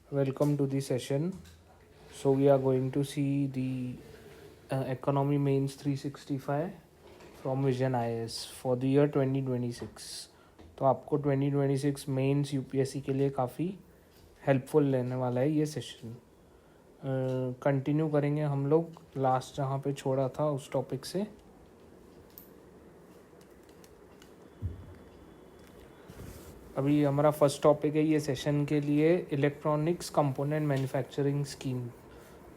Welcome to the session. So we are going to see the Economy Mains 365 from Vision IS for the year 2026. तो आपको 2026 mains UPSC के लिए काफ़ी helpful लेने वाला है ये सेशन. कंटिन्यू करेंगे हम लोग लास्ट जहाँ पे छोड़ा था उस टॉपिक से. अभी हमारा फर्स्ट टॉपिक है ये सेशन के लिए इलेक्ट्रॉनिक्स कंपोनेंट मैन्युफैक्चरिंग स्कीम.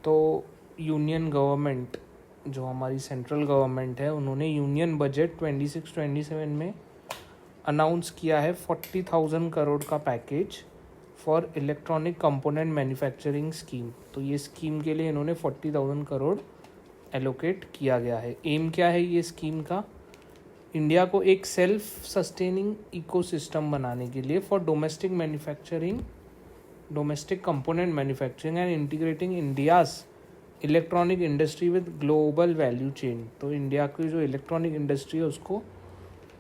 तो यूनियन गवर्नमेंट जो हमारी सेंट्रल गवर्नमेंट है उन्होंने यूनियन बजट 26-27 में अनाउंस किया है 40,000 करोड़ का package for electronic component manufacturing scheme. तो ये स्कीम के लिए इन्होंने 40,000 करोड़ एलोकेट किया गया है. एम क्या है ये स्कीम का? इंडिया को एक सेल्फ सस्टेनिंग इकोसिस्टम बनाने के लिए for domestic manufacturing, domestic component manufacturing and integrating India's electronic industry with global value chain. तो इंडिया की जो इलेक्ट्रॉनिक इंडस्ट्री है उसको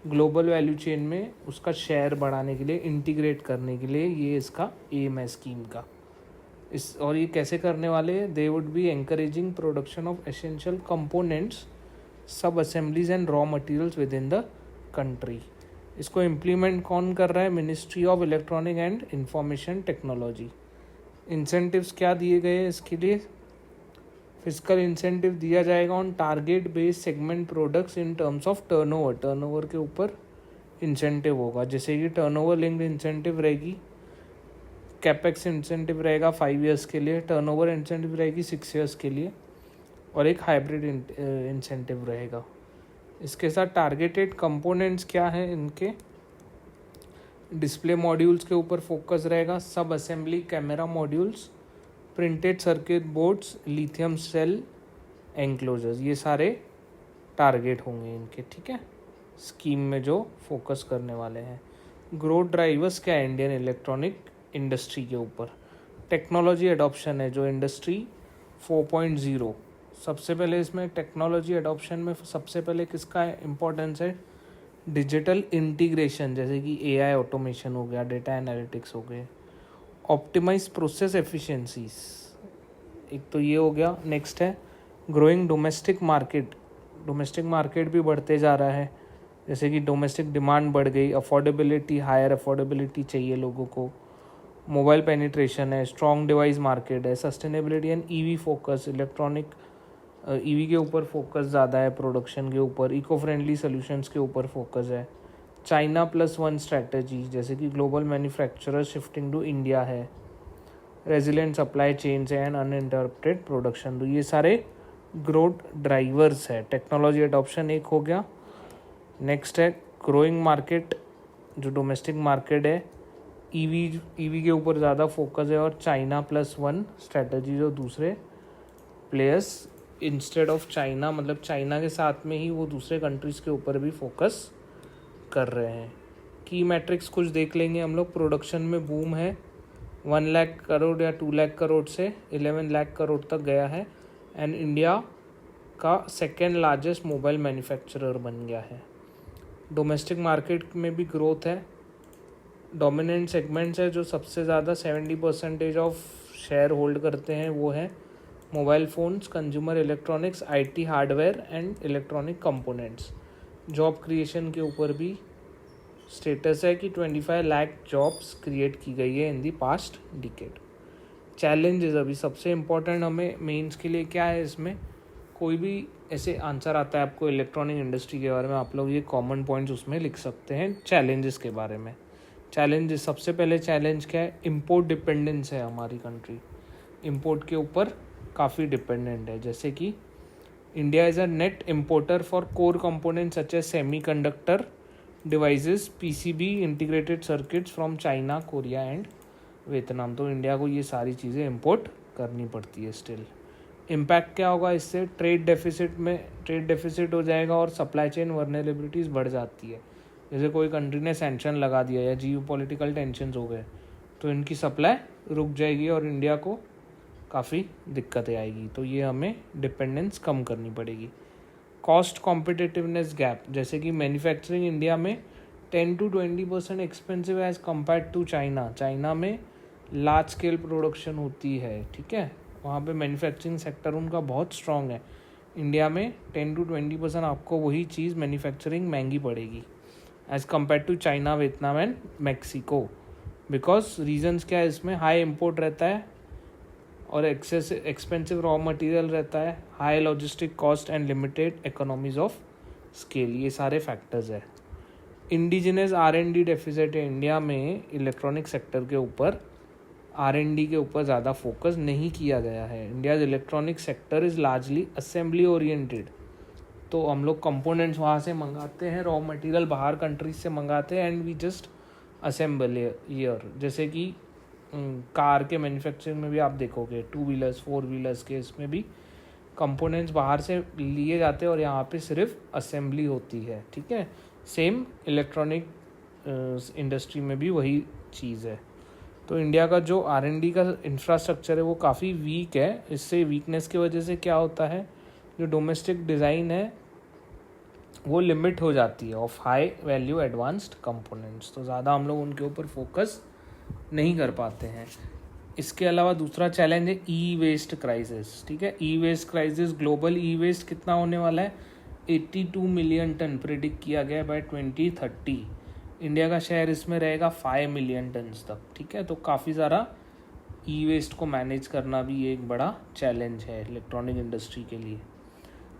ग्लोबल वैल्यू चेन में उसका शेयर बढ़ाने के लिए, इंटीग्रेट करने के लिए ये इसका एम है स्कीम का. और ये कैसे करने वाले हैं? They would be encouraging production of essential components, sub assemblies and raw materials within the country. इसको इम्प्लीमेंट कौन कर रहा है? Ministry of electronic and information technology. Incentives क्या दिए गए हैं इसके लिए? फिजिकल इंसेंटिव दिया जाएगा on target based segment products in terms of turnover. Turnover के ऊपर इंसेंटिव होगा, जैसे कि टर्नओवर लिंक्ड इंसेंटिव रहेगी, कैपेक्स इंसेंटिव रहेगा 5 ईयर्स के लिए, टर्नओवर इंसेंटिव रहेगी 6 ईयर्स के लिए, और एक हाइब्रिड इंसेंटिव रहेगा. इसके साथ टारगेटेड कंपोनेंट्स क्या हैं इनके? डिस्प्ले मॉड्यूल्स के ऊपर फोकस रहेगा, sub assembly camera modules, printed circuit boards, lithium cell enclosures, ये सारे टारगेट होंगे इनके. ठीक है, स्कीम में जो फोकस करने वाले हैं. ग्रोथ ड्राइवर्स क्या है इंडियन इलेक्ट्रॉनिक इंडस्ट्री के ऊपर? टेक्नोलॉजी एडॉप्शन है जो इंडस्ट्री 4.0. सबसे पहले इसमें टेक्नोलॉजी एडॉप्शन में सबसे पहले किसका इम्पोर्टेंस है? डिजिटल इंटीग्रेशन, जैसे कि एआई ऑटोमेशन हो गया, डेटा एनालिटिक्स हो गए, ऑप्टिमाइज प्रोसेस एफिशिएंसीज, एक तो ये हो गया. नेक्स्ट है growing domestic market. Domestic market भी बढ़ते जा रहा है, जैसे कि डोमेस्टिक डिमांड बढ़ गई, अफोर्डेबिलिटी, हायर अफोर्डेबिलिटी चाहिए लोगों को, मोबाइल पेनिट्रेशन है, स्ट्रॉन्ग डिवाइस मार्केट है, sustainability and EV focus, electronic EV के ऊपर फोकस ज़्यादा है, प्रोडक्शन के ऊपर, इको फ्रेंडली सोल्यूशंस के ऊपर फोकस है. चाइना +1 स्ट्रैटेजी, जैसे कि global manufacturer shifting to India है, resilient supply chains and uninterrupted production. तो ये सारे ग्रोथ ड्राइवर्स है. टेक्नोलॉजी एडॉप्शन एक हो गया. नेक्स्ट है ग्रोइंग मार्केट, जो डोमेस्टिक मार्केट है, ईवी के ऊपर ज़्यादा फोकस है, और चाइना +1 स्ट्रैटेजी जो दूसरे प्लेयर्स इंस्टेड ऑफ चाइना, मतलब चाइना के साथ में ही वो दूसरे कंट्रीज़ के ऊपर भी फोकस कर रहे हैं. की मैट्रिक्स कुछ देख लेंगे हम लोग. प्रोडक्शन में बूम है, 1 लाख करोड़ या 2 लाख करोड़ से 11 लाख करोड़ तक गया है, एंड इंडिया का सेकेंड लार्जेस्ट मोबाइल मैन्युफैक्चरर बन गया है. डोमेस्टिक मार्केट में भी ग्रोथ है. डोमिनेंट सेगमेंट्स है जो सबसे ज़्यादा 70% ऑफ शेयर होल्ड करते हैं, वो है mobile phones, consumer electronics, IT hardware and electronic components. Job creation के ऊपर भी स्टेटस है कि 25 लाख जॉब्स क्रिएट की गई है इन दी पास्ट डिकेड. चैलेंजेस अभी सबसे इम्पोर्टेंट हमें मेंस के लिए क्या है? इसमें कोई भी ऐसे आंसर आता है आपको इलेक्ट्रॉनिक इंडस्ट्री के बारे में, आप लोग ये कॉमन पॉइंट्स उसमें लिख सकते हैं चैलेंजेस के बारे में. चैलेंजेस, सबसे पहले चैलेंज क्या है? इम्पोर्ट डिपेंडेंस है हमारी कंट्री, इम्पोर्ट के ऊपर काफ़ी डिपेंडेंट है. जैसे कि India is a net importer for core components such as semiconductor devices, PCB, integrated circuits from China, Korea and Vietnam. तो इंडिया को ये सारी चीज़ें इंपोर्ट करनी पड़ती है स्टिल. इम्पैक्ट क्या होगा इससे? ट्रेड डेफिसिट हो जाएगा और सप्लाई चेन वर्नेरेबिलिटीज़ बढ़ जाती है. जैसे कोई कंट्री ने सैंक्शन लगा दिया या जियोपॉलिटिकल टेंशन्स हो गए तो इनकी सप्लाई रुक जाएगी और इंडिया को काफ़ी दिक्कतें आएगी. तो ये हमें डिपेंडेंस कम करनी पड़ेगी. कॉस्ट कॉम्पिटिटिवनेस गैप, जैसे कि मैन्युफैक्चरिंग इंडिया में 10 to 20% expensive as compare to China. China में लार्ज स्केल प्रोडक्शन होती है, ठीक है, वहाँ पे मैन्युफैक्चरिंग सेक्टर उनका बहुत स्ट्रॉन्ग है। इंडिया में 10-20% आपको वही चीज़ मैन्युफैक्चरिंग महंगी पड़ेगी as compare to China, Vietnam and Mexico. Because reasons क्या है इसमें, हाई इम्पोर्ट रहता है और एक्सपेंसिव रॉ मटेरियल रहता है, high logistic cost and limited economies of scale, ये सारे फैक्टर्स है। इंडिजिनस R&D डेफिसिट है इंडिया में इलेक्ट्रॉनिक सेक्टर के ऊपर, R&D के ऊपर ज़्यादा फोकस नहीं किया गया है। India's electronic sector is largely assembly oriented, तो हम लोग कंपोनेंट्स वहाँ से मंगाते हैं, रॉ मटेरियल बाहर कंट्रीज से मंगाते हैं and we just assemble here. जैसे कि कार के मैन्युफैक्चरिंग में भी आप देखोगे, 2 व्हीलर्स 4 व्हीलर्स के इसमें भी कंपोनेंट्स बाहर से लिए जाते हैं और यहाँ पे सिर्फ असेंबली होती है, ठीक है। सेम इलेक्ट्रॉनिक इंडस्ट्री में भी वही चीज़ है। तो इंडिया का जो R&D का इंफ्रास्ट्रक्चर है वो काफ़ी वीक है। इससे वीकनेस की वजह से क्या होता है, जो डोमेस्टिक डिज़ाइन है वो लिमिट हो जाती है of high value advanced components, तो ज़्यादा हम लोग उनके ऊपर फोकस नहीं कर पाते हैं। इसके अलावा दूसरा चैलेंज है ई वेस्ट क्राइसिस, ठीक है। E waste crisis, global E waste कितना होने वाला है, 82 मिलियन टन प्रेडिक्ट किया गया बाय 2030। इंडिया का शेयर इसमें रहेगा 5 मिलियन टन तक, ठीक है। तो काफ़ी सारा ई वेस्ट को मैनेज करना भी एक बड़ा चैलेंज है इलेक्ट्रॉनिक इंडस्ट्री के लिए।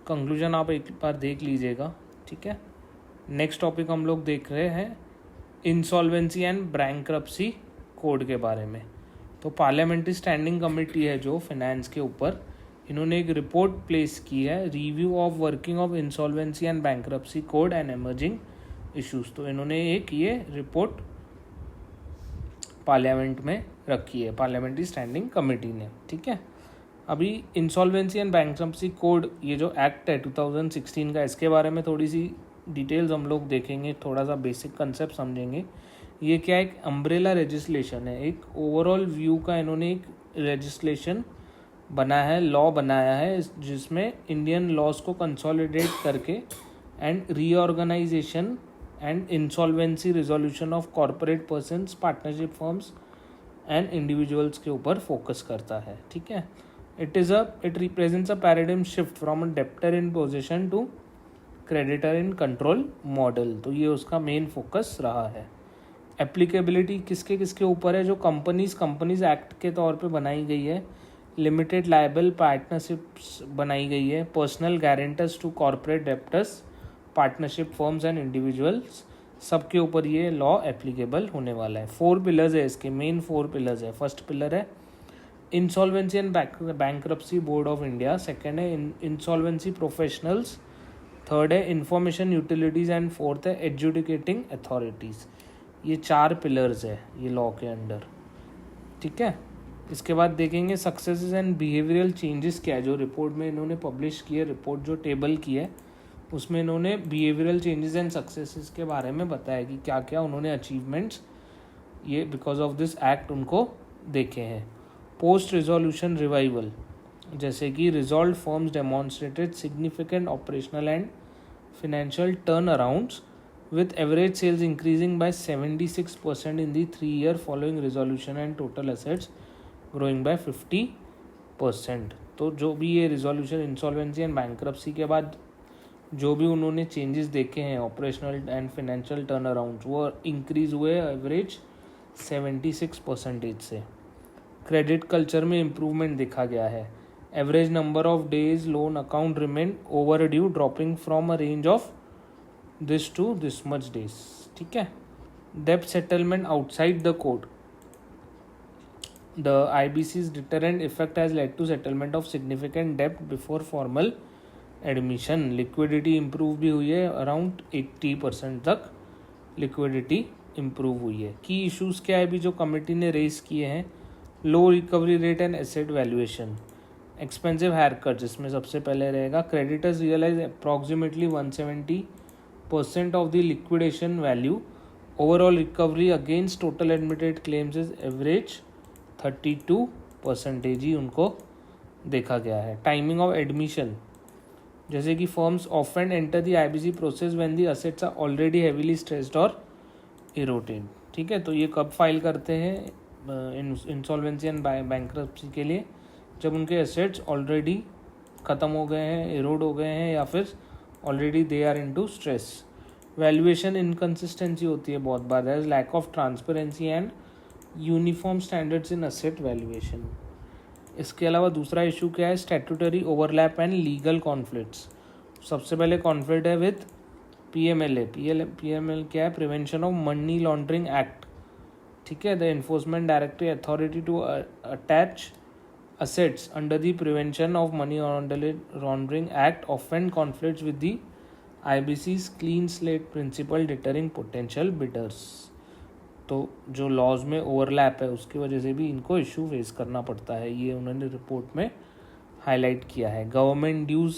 कंक्लूजन आप एक बार देख लीजिएगा, ठीक है। नेक्स्ट टॉपिक हम लोग देख रहे हैं इंसॉल्वेंसी एंड बैंक्रप्सी कोड के बारे में। तो पार्लियामेंट्री स्टैंडिंग कमेटी है जो फाइनेंस के ऊपर, इन्होंने एक रिपोर्ट प्लेस की है, review of working of insolvency and bankruptcy code and emerging issues. तो इन्होंने एक ये रिपोर्ट पार्लियामेंट में रखी है, पार्लियामेंट्री स्टैंडिंग कमेटी ने, ठीक है। अभी इंसॉल्वेंसी एंड बैंक्रप्सी कोड, ये जो एक्ट है 2016 का, इसके बारे में थोड़ी सी डिटेल्स हम लोग देखेंगे, थोड़ा सा बेसिक कंसेप्ट समझेंगे। ये क्या एक अम्ब्रेला लेजिस्लेशन है, एक ओवरऑल व्यू का इन्होंने एक लेजिस्लेशन बनाया है, लॉ बनाया है, जिसमें इंडियन लॉज को कंसोलिडेट करके and reorganisation and insolvency resolution of corporate persons, partnership firms and individuals के ऊपर फोकस करता है, ठीक है। It represents a paradigm shift from a debtor in possession to creditor in control model. तो ये उसका मेन फोकस रहा है। एप्लीकेबिलिटी किसके किसके ऊपर है, जो कंपनीज एक्ट के तौर पे बनाई गई है, लिमिटेड लायबल पार्टनरशिप्स बनाई गई है, personal guarantors to corporate debtors, partnership firms and individuals, सबके ऊपर ये लॉ एप्लीकेबल होने वाला है। 4 पिलर्स है इसके, मेन 4 पिलर्स है। फर्स्ट पिलर है insolvency and bankruptcy board of India, second है इंसॉल्वेंसी प्रोफेशनल्स, थर्ड है इंफॉर्मेशन यूटिलिटीज़ एंड फोर्थ है एडजुडिकेटिंग अथॉरिटीज़। ये 4 पिलर्स है ये लॉ के अंडर, ठीक है। इसके बाद देखेंगे सक्सेसेस एंड बिहेवियरल चेंजेस क्या है, जो रिपोर्ट में इन्होंने पब्लिश की है, रिपोर्ट जो टेबल की है उसमें इन्होंने बिहेवियरल चेंजेस एंड सक्सेसेस के बारे में बताया कि क्या क्या उन्होंने अचीवमेंट्स ये बिकॉज ऑफ दिस एक्ट उनको देखे हैं। पोस्ट रिजोल्यूशन रिवाइवल, जैसे कि resolve firms demonstrated significant operational and financial turnarounds with average sales increasing by 76% in the 3-year following resolution and total assets growing by 50%। तो जो भी ये रिजोल्यूशन इंसॉल्वेंसी एंड बैंक्रप्सी के बाद जो भी उन्होंने चेंजेस देखे हैं operational and financial turn around, वो इंक्रीज हुए एवरेज 76% से। क्रेडिट कल्चर में इम्प्रूवमेंट देखा गया है। Average number of days loan account remain overdue dropping from a range of this to this much days, ठीक है। Debt settlement outside the court, the IBC's deterrent effect has led to settlement of significant debt before formal admission। Liquidity improve भी हुई है, around 80% तक liquidity improve हुई है। Key issues क्या है भी जो कमेटी ने रेस किए हैं, low recovery rate and asset valuation, expensive hair cut जिसमें सबसे पहले रहेगा, creditors realise approximately 170% of the liquidation value, overall recovery against total admitted claims is average 32% ही उनको देखा गया है। टाइमिंग ऑफ एडमिशन, जैसे कि firms often enter the IBC process when the assets are already heavily stressed और eroded, ठीक है। तो ये कब फाइल करते हैं, इंसॉल्वेंसी एंड बैंक्रप्सी के लिए जब उनके एसेट्स ऑलरेडी ख़त्म हो गए हैं, एरोड हो गए हैं, या फिर already they are into stress. Valuation inconsistency होती है बहुत बार, that is lack of transparency and uniform standards in asset valuation. इसके अलावा दूसरा इशू क्या है, statutory overlap and legal conflicts. सबसे पहले कॉन्फ्लिक्ट है विथ PMLA। PML क्या है, prevention of money laundering act, ठीक है। The enforcement directory authority to attach assets under the Prevention of Money Laundering Act often conflicts with the IBC's clean slate principle deterring potential bidders। तो जो laws में overlap है उसकी वजह से भी इनको इशू फेस करना पड़ता है, ये उन्होंने रिपोर्ट में हाईलाइट किया है। Government dues,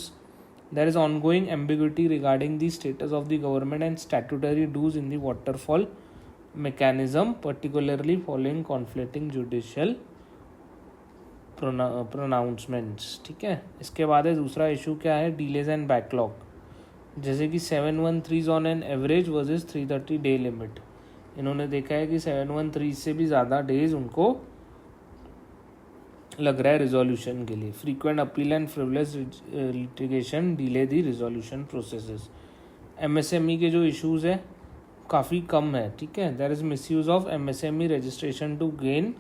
there is ongoing ambiguity regarding the status of the government and statutory dues in the waterfall mechanism, particularly following conflicting judicial pronouncements, ठीक है। इसके बाद है दूसरा इशू क्या है, डीलेज एंड बैकलॉग, जैसे कि 713 on an average versus 330 day limit. इन्होंने देखा है कि 713 से भी ज़्यादा डेज उनको लग रहा है रिजोल्यूशन के लिए। Frequent appeal and frivolous litigation delay the resolution processes. MSME के जो इश्यूज़ है काफ़ी कम है, ठीक है। There is misuse of MSME registration to gain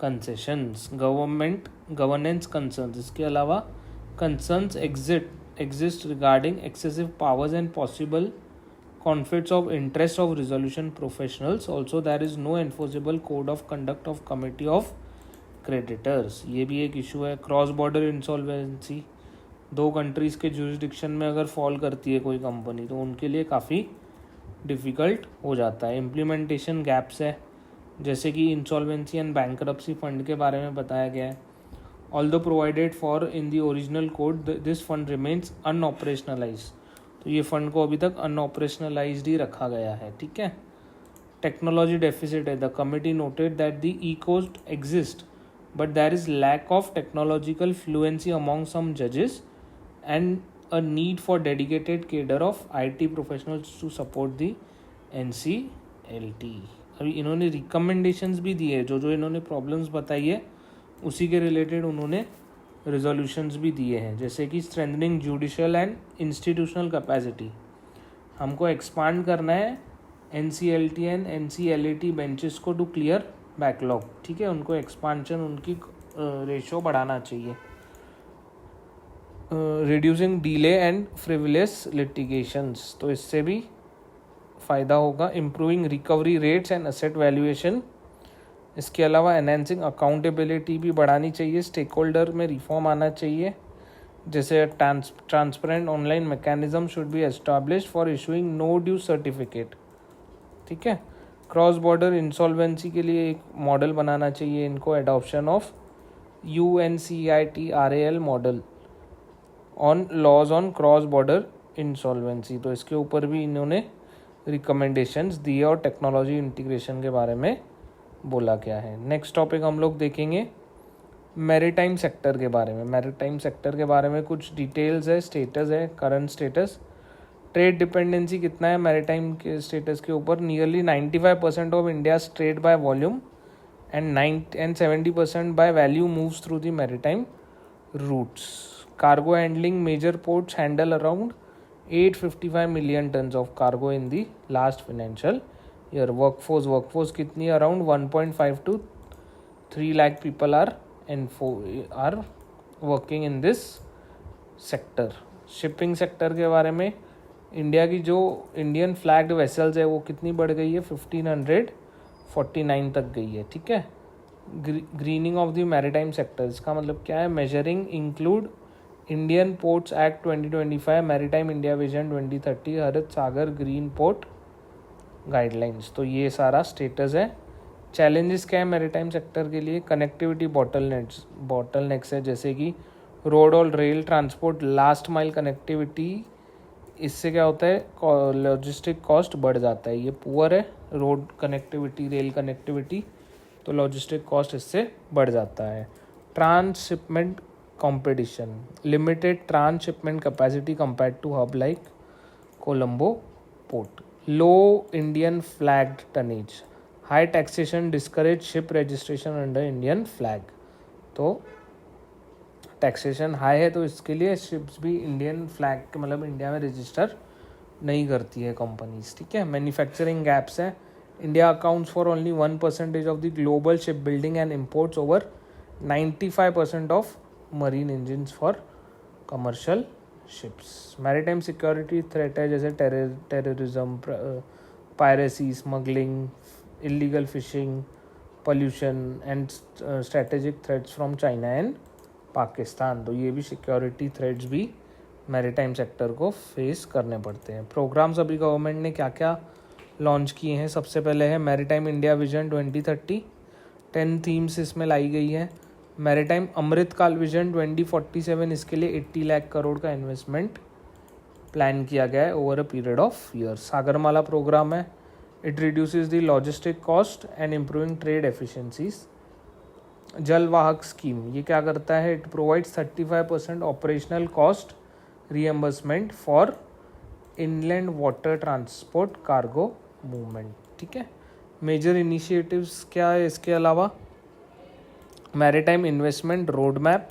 concessions. Government governance concerns, इसके अलावा concerns exist regarding excessive powers and possible conflicts of interest of resolution professionals. Also there is no enforceable code of conduct of committee of creditors, ये भी एक issue है। Cross border insolvency, दो countries के jurisdiction में अगर fall करती है कोई कंपनी तो उनके लिए काफ़ी डिफ़िकल्ट हो जाता है। इम्प्लीमेंटेशन गैप्स है, जैसे कि इंसॉल्वेंसी एंड बैंक्रप्सी फंड के बारे में बताया गया है। Although provided for in the original code, this fund remains unoperationalise, तो ये फंड को अभी तक अनऑपरेशनलाइज्ड ही रखा गया है, ठीक है। टेक्नोलॉजी डेफिसिट है, the committee noted that the e-courts exist but there is lack of technological fluency among some जजेस and a need for dedicated cadre of IT professionals to support the NCLT। अभी इन्होंने recommendations भी दिए, जो इन्होंने problems बताई है उसी के रिलेटेड उन्होंने रिजोल्यूशंस भी दिए हैं, जैसे कि strengthening judicial and institutional capacity, हमको एक्सपांड करना है NCLT एंड NCLAT बेंचेस को टू क्लियर बैकलॉग, ठीक है। उनको एक्सपांशन, उनकी रेशो बढ़ाना चाहिए। Reducing delay and frivolous litigations, तो इससे भी फ़ायदा होगा। Improving recovery rates and asset valuation, इसके अलावा एनहेंसिंग अकाउंटेबिलिटी भी बढ़ानी चाहिए। स्टेक होल्डर में रिफॉर्म आना चाहिए, जैसे transparent online mechanism should be established for issuing no due certificate, ठीक है। क्रॉस बॉर्डर इंसॉल्वेंसी के लिए एक मॉडल बनाना चाहिए इनको, adoption of UNCITRAL model on laws on cross border insolvency, तो इसके ऊपर भी इन्होंने रिकमेंडेशंस दिए और टेक्नोलॉजी इंटीग्रेशन के बारे में बोला गया है। नेक्स्ट टॉपिक हम लोग देखेंगे मैरीटाइम सेक्टर के बारे में। मैरीटाइम सेक्टर के बारे में कुछ डिटेल्स है, स्टेटस है, करंट स्टेटस। ट्रेड डिपेंडेंसी कितना है मैरीटाइम के स्टेटस के ऊपर, nearly 95% of India's trade by volume and 70% by value moves through the maritime routes. Cargo handling, major ports handle around 855 million tons of cargo in the last financial year. Workforce कितनी, around 1.5 to 3 lakh people are working in this sector. Shipping sector के बारे में, India की जो Indian flagged vessels है वो कितनी बढ़ गई है, 1549 तक गई है, ठीक है। Grinning of the maritime sector, इसका मतलब क्या है, measuring include Indian ports act 2025, maritime India vision 2030, हरित सागर ग्रीन पोर्ट गाइडलाइंस, तो ये सारा स्टेटस है। चैलेंजेस क्या है मैरीटाइम सेक्टर के लिए, कनेक्टिविटी बॉटलनेक्स है, जैसे कि रोड और rail transport, last mile connectivity, इससे क्या होता है, लॉजिस्टिक कॉस्ट बढ़ जाता है। ये पुअर है रोड कनेक्टिविटी, रेल कनेक्टिविटी, तो लॉजिस्टिक कॉस्ट इससे बढ़ जाता है। Transshipment competition, limited transshipment capacity compared to hub like Colombo port, low Indian flagged tonnage, high taxation discourage ship registration under Indian flag. तो टैक्सेशन हाई है तो इसके लिए शिप्स भी इंडियन फ्लैग के मतलब इंडिया में रजिस्टर नहीं करती है कंपनीज, ठीक है। मैन्युफैक्चरिंग गैप्स है, India accounts for only 1% of the global ship building and imports over 95% of marine engines for commercial ships. Maritime security threat है जैसे terrorism, piracy, smuggling, illegal fishing, pollution and strategic threats from China and Pakistan. तो ये भी security threats भी maritime sector को face करने पड़ते हैं। प्रोग्राम्स अभी गवर्नमेंट ने क्या क्या लॉन्च किए हैं, सबसे पहले है मैरीटाइम इंडिया विजन 2030, 10 थीम्स इसमें लाई गई है। मैरीटाइम अमृतकाल विजन 2047, इसके लिए 80 लाख करोड़ का इन्वेस्टमेंट प्लान किया गया है over a period of year. Sagarmala programme है, it reduces the logistic cost and improving trade efficiencies. Jal Vahak scheme, ये क्या करता है, it provides 35% operational cost reimbursement for inland water transport cargo movement, ठीक है। मेजर इनिशिएटिव्स क्या है इसके अलावा, मैरीटाइम इन्वेस्टमेंट रोड मैप,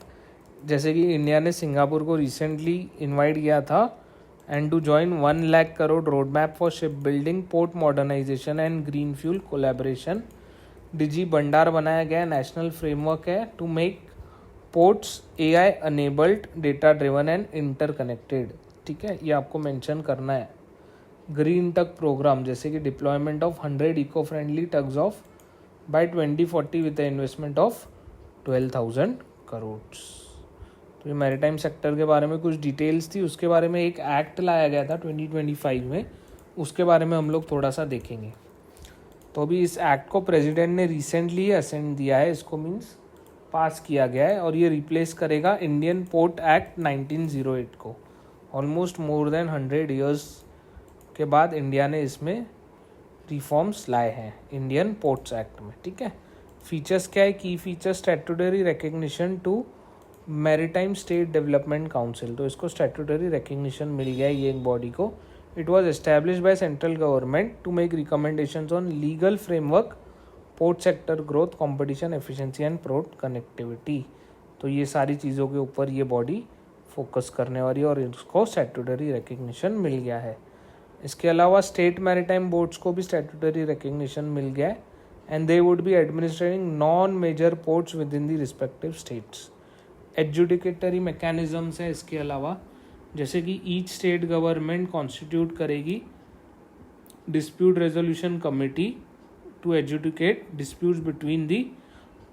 जैसे कि इंडिया ने सिंगापुर को रिसेंटली इनवाइट किया था and to join 1 lakh crore road map for ship building, port modernisation and green fuel collaboration. Digi Bhandar बनाया गया, नेशनल फ्रेमवर्क है to make ports AI enabled, data driven and interconnected, ठीक है, ये आपको मेंशन करना है। ग्रीन टग प्रोग्राम, जैसे कि deployment of 100 eco friendly tugs of by 2040 with the investment of 12,000 crore. तो ये मैरीटाइम सेक्टर के बारे में कुछ डिटेल्स थी। उसके बारे में एक एक्ट लाया गया था 2025 में, उसके बारे में हम लोग थोड़ा सा देखेंगे। तो अभी इस एक्ट को प्रेसिडेंट ने रिसेंटली असेंट दिया है, इसको मीन्स पास किया गया है, और ये रिप्लेस करेगा इंडियन पोर्ट एक्ट 1908 को। ऑलमोस्ट मोर देन 100 ईयर्स के बाद इंडिया ने इसमें रिफॉर्म्स लाए हैं इंडियन पोर्ट्स एक्ट में, ठीक है। फीचर्स क्या है, की features, statutory recognition to maritime state development council, तो इसको स्टैट्यूटरी रिकग्निशन मिल गया है ये एक बॉडी को। It was established by central government to make recommendations on legal framework, port sector growth, competition, efficiency and port connectivity. तो ये सारी चीज़ों के ऊपर ये बॉडी फोकस करने वाली है और इसको स्टैट्यूटरी रिकग्निशन मिल गया है। इसके अलावा स्टेट मैरीटाइम बोर्ड्स को भी स्टैट्यूटरी रिकग्निशन मिल गया है and they would be administrating non major ports within the respective states. Adjudicatory mechanisms है इसके अलावा, जैसे कि ईच स्टेट गवर्नमेंट कॉन्स्टिट्यूट करेगी dispute resolution committee to adjudicate disputes between the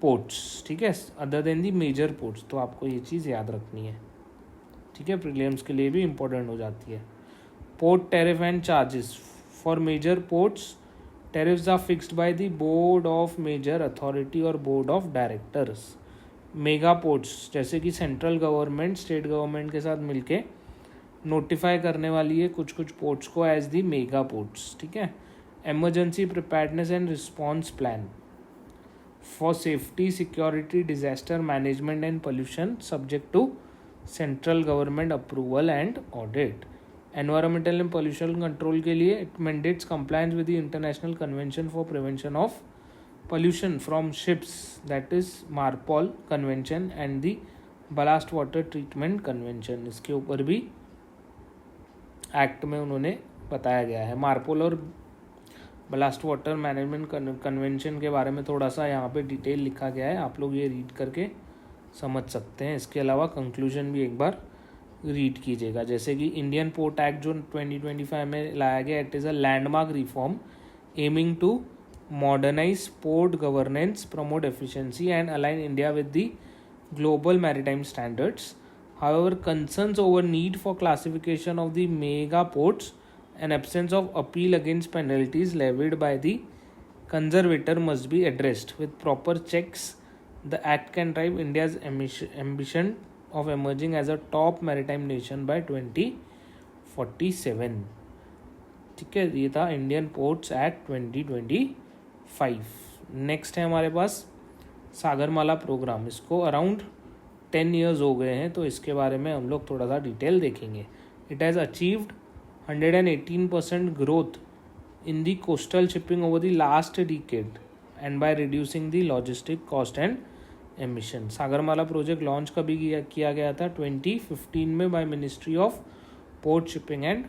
ports, ठीक है, other than the major ports. तो आपको ये चीज़ याद रखनी है, ठीक है, प्रीलिम्स के लिए भी इम्पोर्टेंट हो जाती है। Port tariff and charges for major ports, tariffs are fixed by the board of major authority और board of directors. Mega ports, जैसे कि सेंट्रल गवर्नमेंट स्टेट गवर्नमेंट के साथ मिलके नोटिफाई करने वाली है कुछ कुछ पोर्ट्स को एज दी मेगा पोर्ट्स, ठीक है। Emergency preparedness and response plan for safety, security, disaster management and pollution subject to central government approval and audit. Environmental and pollution control के लिए it mandates compliance with the international convention for prevention of pollution from ships, that is MARPOL convention and the ballast water treatment convention, इसके ऊपर भी act में उन्होंने बताया गया है। मार्पोल और बलास्ट वाटर मैनेजमेंट कन्वेंशन के बारे में थोड़ा सा यहाँ पे डिटेल लिखा गया है, आप लोग ये रीड करके समझ सकते हैं। इसके अलावा कंक्लूजन भी एक बार रीड कीजिएगा, जैसे कि इंडियन पोर्ट एक्ट जो 2025 में लाया गया, it is a landmark reform aiming to modernize port governance, promote efficiency and align India with the global maritime standards. However, concerns over need for classification of the mega ports and absence of appeal against penalties levied by the conservator must be addressed. With proper checks, the act can drive India's ambition of emerging as a top maritime nation by 2047. ठीक है, ये था Indian ports act 2025। Next है हमारे पास Sagarmala programme, इसको around 10 years हो गए हैं, तो इसके बारे में हम लोग थोड़ा सा डिटेल देखेंगे। It has achieved 118% growth in the coastal shipping over the last decade and by reducing the logistic cost and emission. Sagarmala project launch कभी किया गया था 2015 में by ministry of port shipping and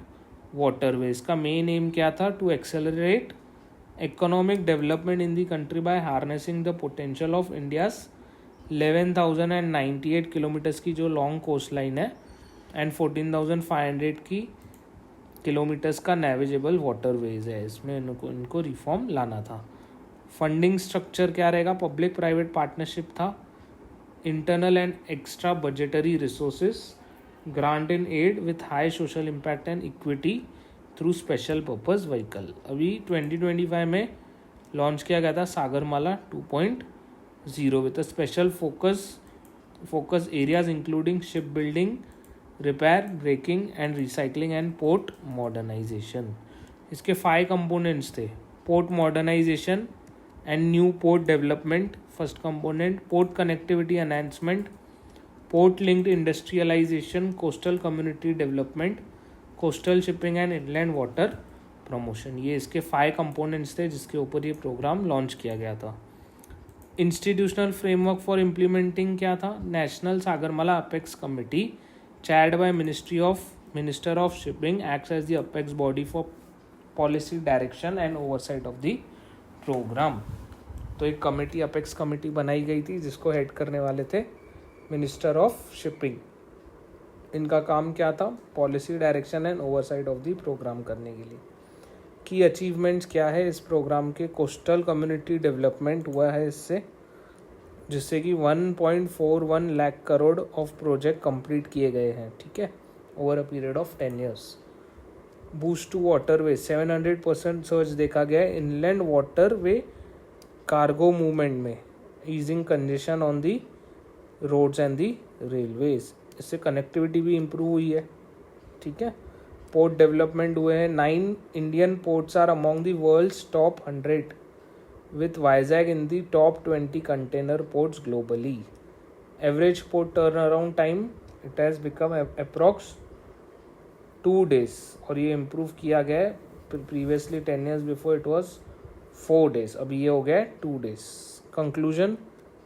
waterways. का मेन एम क्या था? To accelerate economic development in the country by harnessing the potential of India's 11,098 kilometres की जो लॉन्ग कोस्ट लाइन है एंड 14,500 की किलोमीटर्स का नेविजेबल वाटरवेज है. इसमें इनको रिफॉर्म लाना था. फंडिंग स्ट्रक्चर क्या रहेगा? पब्लिक प्राइवेट पार्टनरशिप था. Internal and extra budgetary resources, grant in aid with high social impact and equity through special purpose vehicle. अभी 2025 में लॉन्च किया गया था Sagarmala 2.0 with a special focus areas including ship building, repair, breaking and recycling and port modernisation. इसके 5 components थे. Port modernisation and new port development first component, port connectivity enhancement, port linked industrialisation, coastal community development, coastal shipping and inland water promotion. ये इसके 5 components थे जिसके ऊपर ये programme launch किया गया था. इंस्टीट्यूशनल फ्रेमवर्क फॉर इम्प्लीमेंटिंग क्या था? National Sagarmala apex committee chaired by minister of shipping acts as the apex body for policy direction and oversight of the programme. तो एक कमेटी, अपेक्स कमेटी बनाई गई थी जिसको हेड करने वाले थे मिनिस्टर ऑफ शिपिंग. इनका काम क्या था? Policy direction and oversight of the programme करने के लिए. की अचीवमेंट्स क्या है इस प्रोग्राम के? कोस्टल कम्युनिटी डेवलपमेंट हुआ है इससे, जिससे कि 1.41 lakh crore of project complete किए गए हैं. ठीक है, over a period of 10 years. Boost to waterway 700% surge देखा गया है इनलैंड वाटरवे कार्गो मूवमेंट में, easing congestion on the roads and the railways. इससे कनेक्टिविटी भी इम्प्रूव हुई है. ठीक है. पोर्ट डेवलपमेंट हुए हैं. 9 Indian ports are among the world's top 100 with Vizag in the top 20 container ports globally. Average port turn around time it has become approx 2 days और ये इम्प्रूव किया गया है. Previously 10 years before it was 4 days, अभी ये हो गया है 2 days. Conclusion,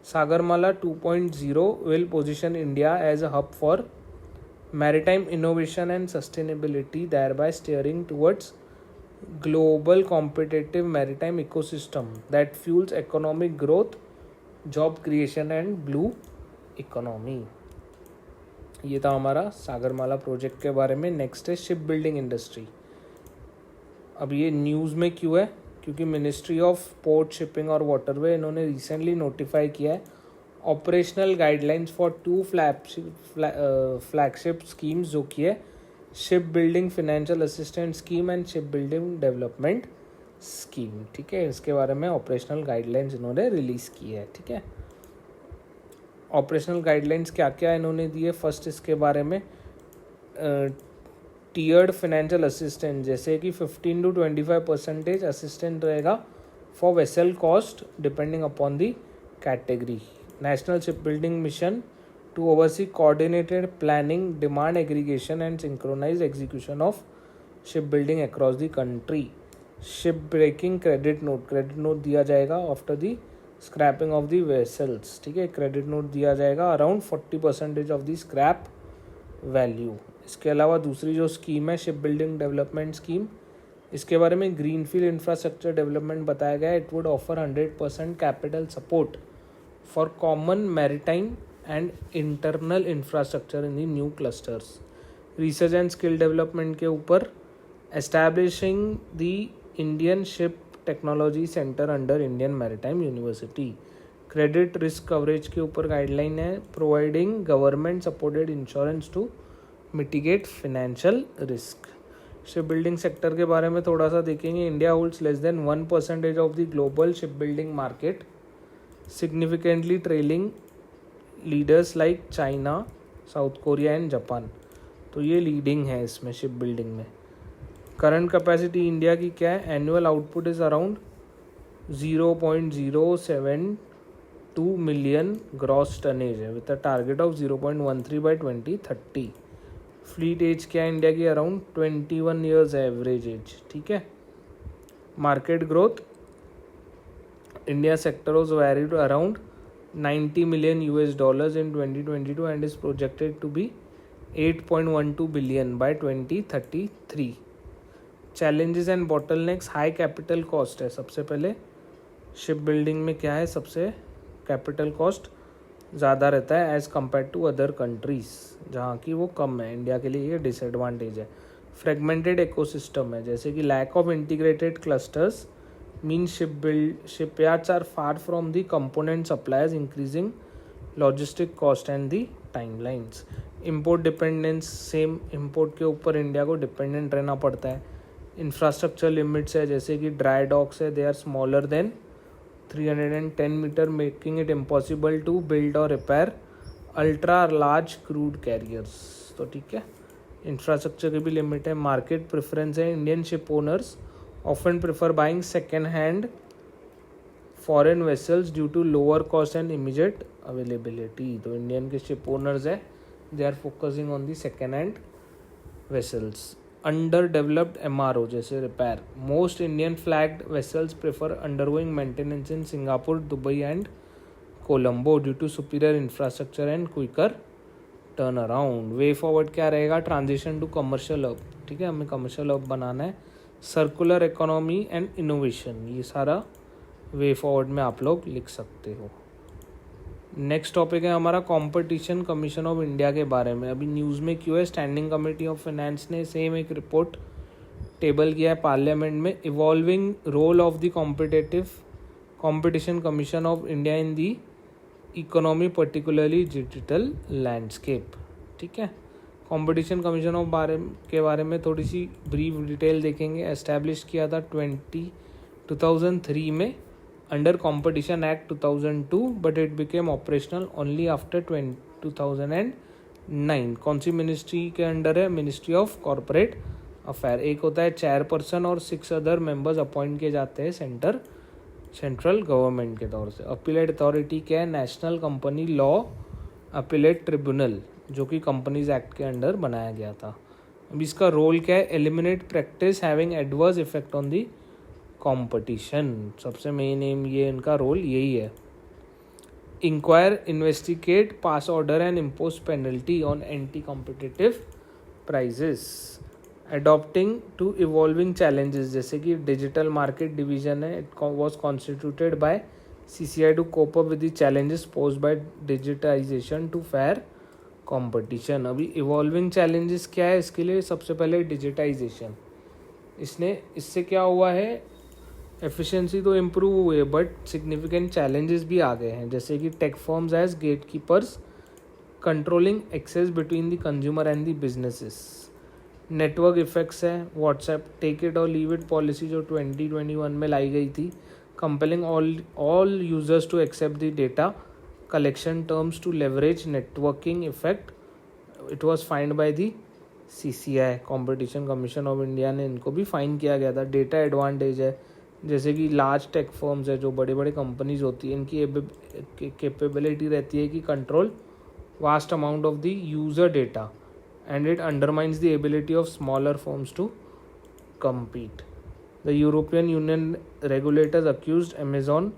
Sagarmala 2.0 will position India as a hub for maritime innovation and sustainability, thereby steering towards global competitive maritime ecosystem that fuels economic growth, job creation and blue economy. ये था हमारा Sagarmala project के बारे में. Next है ship building industry. अब ये news में क्यों है? क्योंकि मिनिस्ट्री ऑफ पोर्ट शिपिंग और वाटरवे इन्होंने रिसेंटली नोटिफाई किया है operational guidelines for 2 flagship schemes, जो कि है ship building financial assistance scheme and ship building development scheme. ठीक है, इसके बारे में ऑपरेशनल गाइडलाइंस इन्होंने रिलीज़ की है. ठीक है, ऑपरेशनल गाइडलाइंस क्या क्या इन्होंने दिए? फर्स्ट इसके बारे में टीयर्ड फाइनेंशियल असिस्टेंट, जैसे कि 15 to 25% असिस्टेंट रहेगा for vessel cost depending upon the category. National ship building mission to oversee coordinated planning, demand aggregation and synchronise execution of ship building across the country. Ship breaking credit note दिया जाएगा after the scrapping of the vessels. ठीक है, credit note दिया जाएगा around 40% of the scrap value. इसके अलावा दूसरी जो स्कीम है शिप बिल्डिंग डेवलपमेंट स्कीम, इसके बारे में ग्रीनफील्ड इंफ्रास्ट्रक्चर डेवलपमेंट बताया गया है. It would offer 100% capital support for common maritime and internal infrastructure in the new clusters. Research and skill development के ऊपर establishing the Indian ship technology centre under Indian maritime university. Credit risk coverage के ऊपर guideline है providing government supported insurance to mitigate financial risk. Ship building sector के बारे में थोड़ा सा देखेंगे. India holds less than 1% of the global ship building market, significantly trailing leaders like China, South Korea and Japan. तो ये leading है इसमें शिप बिल्डिंग में. करंट कैपेसिटी इंडिया की क्या है? Annual output is around 0.072 million gross tonnage है with a target of 0.13 by 2030. Fleet age क्या है इंडिया की? अराउंड 21 years है एवरेज एज. ठीक है, Market growth, India sector was valued around $90 million in 2022 and is projected to be 8.12 billion by 2033. Challenges and bottlenecks, high capital cost है सबसे पहले. Ship building में क्या है, सबसे कैपिटल कॉस्ट ज़्यादा रहता है as compare to other countries जहाँ की वो कम है. इंडिया के लिए ये डिसएडवांटेज है. फ्रेगमेंटेड इकोसिस्टम है, जैसे कि lack of integrated clusters means shipyards are far from the component suppliers, increasing logistic cost and the timelines. Import dependence, same import के ऊपर इंडिया को डिपेंडेंट रहना पड़ता है. इंफ्रास्ट्रक्चर लिमिट्स है, जैसे कि ड्राई डॉक्स है, they are smaller than 310 metre, making it impossible to build और repair ultra large crude carriers. तो ठीक है, इंफ्रास्ट्रक्चर की भी लिमिट है. मार्केट प्रेफरेंस है, Indian ship owners often prefer buying second-hand foreign vessels due to lower cost and immediate availability. तो Indian के शिप ओनर्स है, they are focusing on the second hand vessels. Under developed MRO जैसे repair, most Indian flagged vessels prefer undergoing maintenance in Singapore, Dubai and Colombo due to superior infrastructure and quicker turn around. Way forward क्या रहेगा, transition to commercial hub. ठीक है, हमें commercial hub बनाना है. Circular economy and innovation, ये सारा वे forward में आप लोग लिख सकते हो. नेक्स्ट टॉपिक है हमारा कंपटीशन कमीशन ऑफ इंडिया के बारे में. अभी न्यूज़ में क्यों है, स्टैंडिंग कमेटी ऑफ फाइनेंस ने सेम एक रिपोर्ट टेबल किया है पार्लियामेंट में. Evolving role of the competition commission of India in the economy, particularly digital landscape. ठीक है, कंपटीशन कमीशन ऑफ के बारे में थोड़ी सी ब्रीफ डिटेल देखेंगे. एस्टैब्लिश किया था 2003 में under competition act 2002, but it became operational only after 2009. कौन सी मिनिस्ट्री के अंडर है, मिनिस्ट्री ऑफ कॉरपोरेट अफेयर. एक होता है चेयरपर्सन और 6 अदर मेंबर्स अपॉइंट किए जाते हैं सेंट्रल गवर्नमेंट के तौर से. अपीलेट अथॉरिटी क्या है, national company law appellate tribunal, जो कि कंपनीज एक्ट के अंडर बनाया गया था. अब इसका रोल क्या है, eliminate practice having adverse effect on the competition. सबसे मेन एम ये इनका रोल यही है. Inquire, investigate, pass order and impose penalty on anti competitive prices. Adopting to evolving challenges, जैसे कि डिजिटल मार्केट डिवीजन है, it was constituted by CCI to cope up with the challenges posed by digitisation to fair competition. अभी evolving challenges क्या है, इसके लिए सबसे पहले डिजिटाइजेशन. इससे क्या हुआ है, एफिशिएंसी तो इम्प्रूव हुई है, बट सिग्निफिकेंट चैलेंजेस भी आ गए हैं, जैसे कि tech firms as gate keepers controlling access between the consumer and the businesses. Network effects है, WhatsApp take it or leave it policy जो 2021 में लाई गई थी, compelling all users to accept the data collection terms to leverage networking effect. It was fined by the CCI, Competition Commission of India ने इनको भी fine किया गया था. डेटा एडवांटेज है, जैसे कि लार्ज टेक फर्म्स है, जो बड़े बड़े कंपनीज होती है, इनकी कैपेबिलिटी रहती है कि control vast amount of the user data and it undermines the ability of smaller firms to compete. The European Union regulators accused Amazon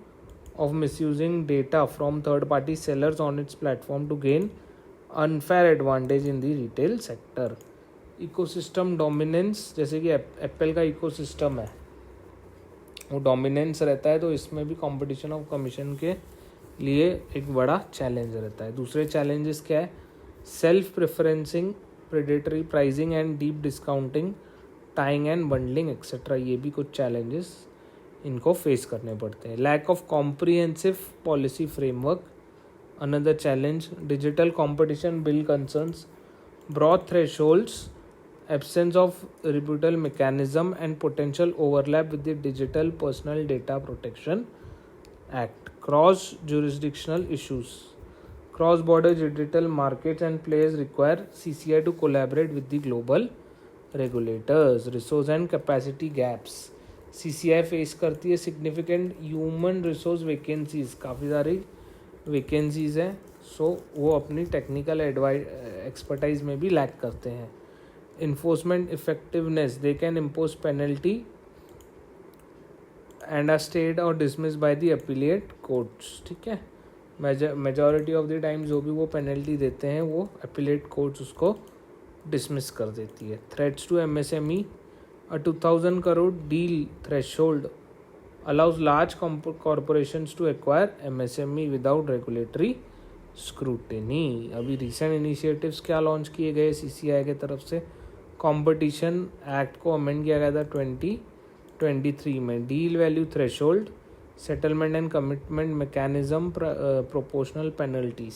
of misusing data from third-party sellers on its platform to gain unfair advantage in the retail sector. Ecosystem dominance, जैसे कि Apple का ecosystem है वो dominance रहता है, तो इसमें भी कंपटीशन ऑफ कमीशन के लिए एक बड़ा चैलेंज रहता है. दूसरे चैलेंजेस क्या है, self preferencing, predatory pricing and deep discounting, tying and bundling etcetera. ये भी कुछ चैलेंजेस इनको फेस करने पड़ते हैं. Lack of comprehensive policy framework, another challenge. Digital competition bill concerns, broad thresholds, absence of rebuttal mechanism and potential overlap with the digital personal data protection act. Cross jurisdictional issues, cross border digital markets and players require CCI to collaborate with the global regulators. Resource and capacity gaps, CCI face करती है significant human resource vacancies, काफ़ी सारी vacancies हैं, सो वो अपनी technical expertise में भी lack करते हैं. Enforcement effectiveness, they can impose penalty and are stayed और dismiss by the appellate courts, ठीक है। मेजॉरिटी ऑफ द टाइम जो भी वो पेनल्टी देते हैं वो अपीलेट कोर्ट्स उसको डिसमिस कर देती है। Threats to MSME, a 2000 crore deal threshold allows large corporations to acquire MSME without regulatory scrutiny। अभी रिसेंट इनिशिएटिव्स क्या लॉन्च किए गए CCI के तरफ से? कंपटीशन एक्ट को अमेंड किया गया था 2023 में। Deal value threshold, settlement and commitment mechanism, proportional penalties.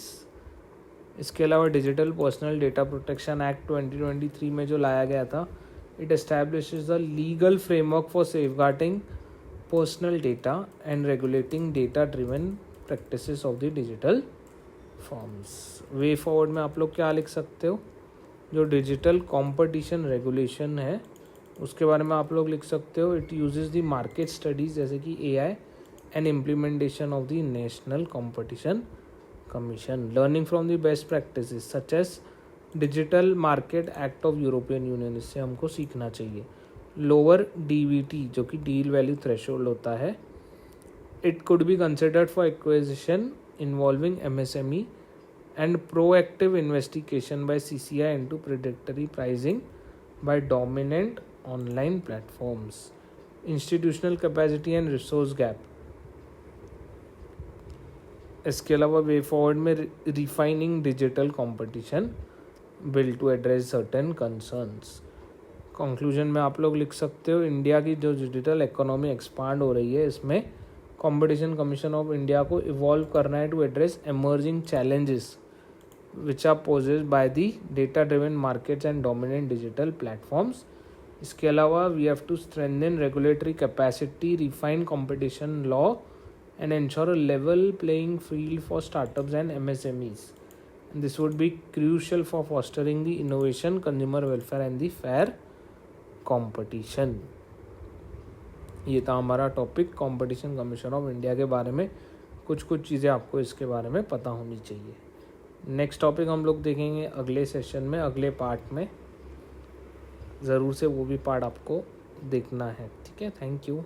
इसके अलावा digital personal data protection act 2023 में जो लाया गया था, it establishes a legal framework for safeguarding personal data and regulating data-driven practices of the digital forms। Way forward में आप लोग क्या लिख सकते हो? जो डिजिटल कंपटीशन रेगुलेशन है उसके बारे में आप लोग लिख सकते हो, it uses the market studies जैसे कि AI and implementation of the national competition commission, learning from the best practices such as digital market act of European Union, इससे हमको सीखना चाहिए। लोअर DVT जो कि डील वैल्यू थ्रेशोल्ड होता है, it could be considered for acquisition involving MSME and proactive investigation by CCI into predatory pricing by dominant online platforms. Institutional capacity and resource gap. इसके अलावा वे फॉरवर्ड में refining digital competition bill to address certain concerns. Conclusion में आप लोग लिख सकते हो, India की जो डिजिटल इकोनॉमी एक्सपांड हो रही है इसमें कंपटीशन कमीशन ऑफ इंडिया को इवॉल्व करना है to address emerging challenges which are possessed by the data driven markets and dominant digital platforms. इसके अलावा we have to strengthen regulatory capacity, refine competition law and ensure a level playing field for startups and MSMEs। This would be crucial for fostering the innovation, consumer welfare and the fair competition। ये था हमारा topic competition commission of India के बारे में। कुछ चीज़ें आपको इसके बारे में पता होनी चाहिए। नेक्स्ट टॉपिक हम लोग देखेंगे अगले सेशन में, अगले पार्ट में। ज़रूर से वो भी पार्ट आपको देखना है, ठीक है। Thank you.